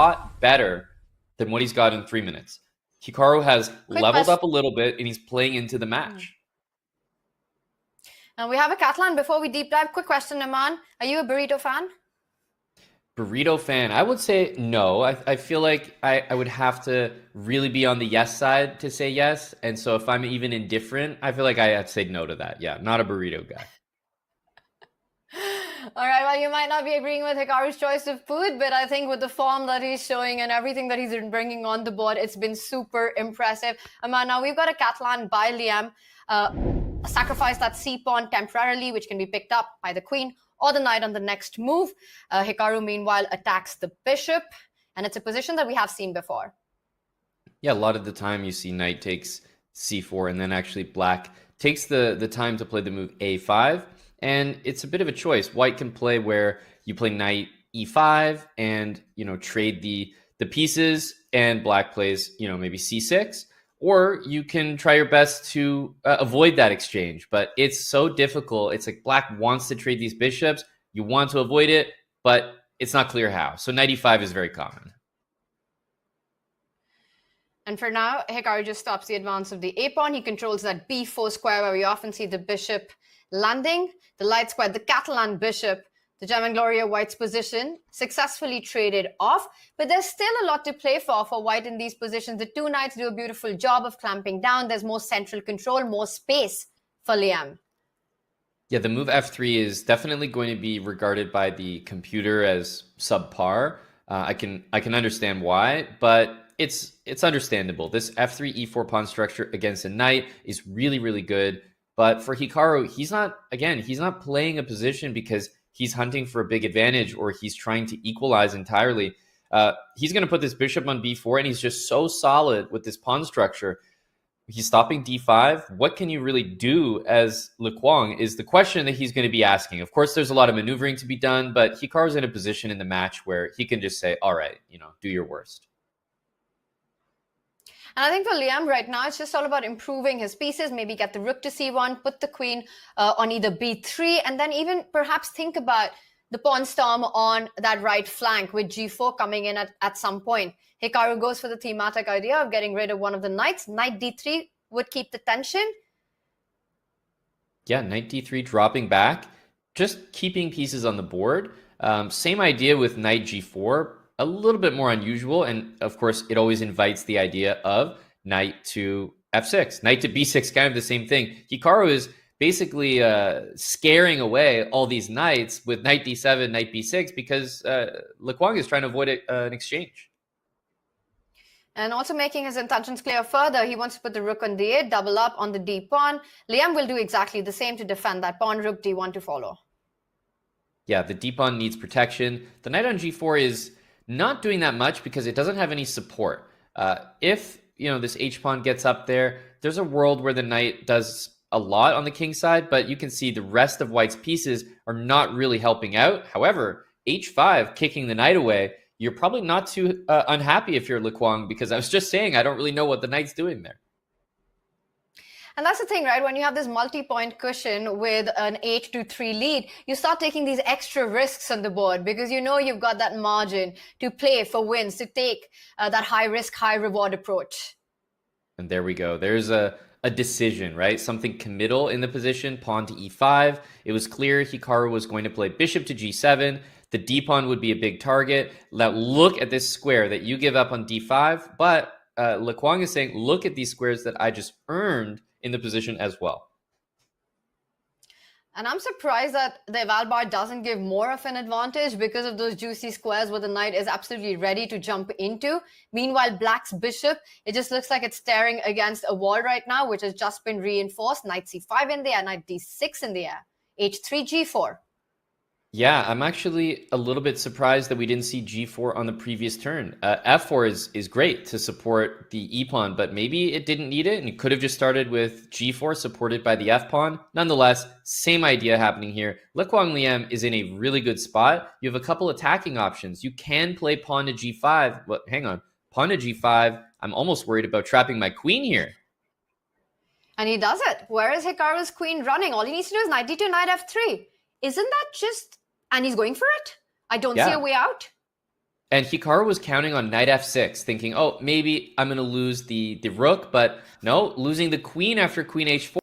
lot better than what he's got in 3 minutes. Hikaru has leveled up a little bit, and he's playing into the match. And we have a Catalan. Before we deep dive, quick question, Aman. Are you a burrito fan? Burrito fan? I would say no. I feel like I would have to really be on the yes side to say yes. And so if I'm even indifferent, I feel like I have to say no to that. Yeah, not a burrito guy. All right, well, you might not be agreeing with Hikaru's choice of food, but I think with the form that he's showing and everything that he's been bringing on the board, it's been super impressive. Aman, now we've got a Catalan by Liem. Sacrifice that c-pawn temporarily, which can be picked up by the queen or the knight on the next move. Hikaru, meanwhile, attacks the bishop, and it's a position that we have seen before. Yeah, a lot of the time you see knight takes c4, and then actually black takes the time to play the move a5, and it's a bit of a choice. White can play where you play knight e5 and, trade the pieces, and black plays, maybe c6. Or you can try your best to avoid that exchange, but it's so difficult. It's like black wants to trade these bishops. You want to avoid it, but it's not clear how. So knight e5 is very common. And for now, Hikaru just stops the advance of the a-pawn. He controls that b4 square where we often see the bishop landing. The light square, the Catalan bishop, the Gem and Gloria White's position, successfully traded off. But there's still a lot to play for White in these positions. The two knights do a beautiful job of clamping down. There's more central control, more space for Liem. Yeah, the move f3 is definitely going to be regarded by the computer as subpar. I can understand why, but it's understandable. This f3 e4 pawn structure against a knight is really, really good. But for Hikaru, he's not playing a position because he's hunting for a big advantage or he's trying to equalize entirely. He's going to put this bishop on b4, and he's just so solid with this pawn structure. He's stopping d5. What can you really do as Le Quang is the question that he's going to be asking. Of course, there's a lot of maneuvering to be done, but Hikaru's in a position in the match where he can just say, all right, do your worst. And I think for Liem right now, it's just all about improving his pieces, maybe get the rook to c1, put the queen on either b3, and then even perhaps think about the pawn storm on that right flank with g4 coming in at some point. Hikaru goes for the thematic idea of getting rid of one of the knights. Knight d3 would keep the tension. Yeah, knight d3 dropping back, just keeping pieces on the board. Same idea with knight g4. A little bit more unusual, and of course it always invites the idea of knight to f6, knight to b6, kind of the same thing. Hikaru is basically scaring away all these knights with knight d7, knight b6, because Le Quang is trying to avoid an exchange. And also making his intentions clear further, he wants to put the rook on d8, double up on the d pawn. Liem will do exactly the same to defend that pawn, rook d1 to follow. Yeah, the d pawn needs protection. The knight on g4 is not doing that much because it doesn't have any support. If this h-pawn gets up there, there's a world where the knight does a lot on the king side, but you can see the rest of White's pieces are not really helping out. However, h5, kicking the knight away, you're probably not too unhappy if you're Le Quang, because I was just saying I don't really know what the knight's doing there. And that's the thing, right? When you have this multi-point cushion with an 8-3 lead, you start taking these extra risks on the board because you've got that margin to play for wins, to take that high-risk, high-reward approach. And there we go. There's a decision, right? Something committal in the position, pawn to e5. It was clear Hikaru was going to play bishop to g7. The d-pawn would be a big target. Now look at this square that you give up on d5, but Le Quang is saying, look at these squares that I just earned in the position as well. And I'm surprised that the eval bar doesn't give more of an advantage because of those juicy squares where the knight is absolutely ready to jump into. Meanwhile, black's bishop, it just looks like it's staring against a wall right now, which has just been reinforced. Knight c5 in the air, knight d6 in the air, h3, g4. Yeah, I'm actually a little bit surprised that we didn't see g4 on the previous turn. f4 is great to support the e-pawn, but maybe it didn't need it, and you could have just started with g4 supported by the f-pawn. Nonetheless, same idea happening here. Le Quang Liem is in a really good spot. You have a couple attacking options. You can play pawn to g5, but hang on. Pawn to g5, I'm almost worried about trapping my queen here. And he does it. Where is Hikaru's queen running? All he needs to do is knight d2, knight f3. Isn't that just... And he's going for it? I don't see a way out. And Hikaru was counting on knight f6, thinking, oh, maybe I'm going to lose the rook, but no, losing the queen after queen h4.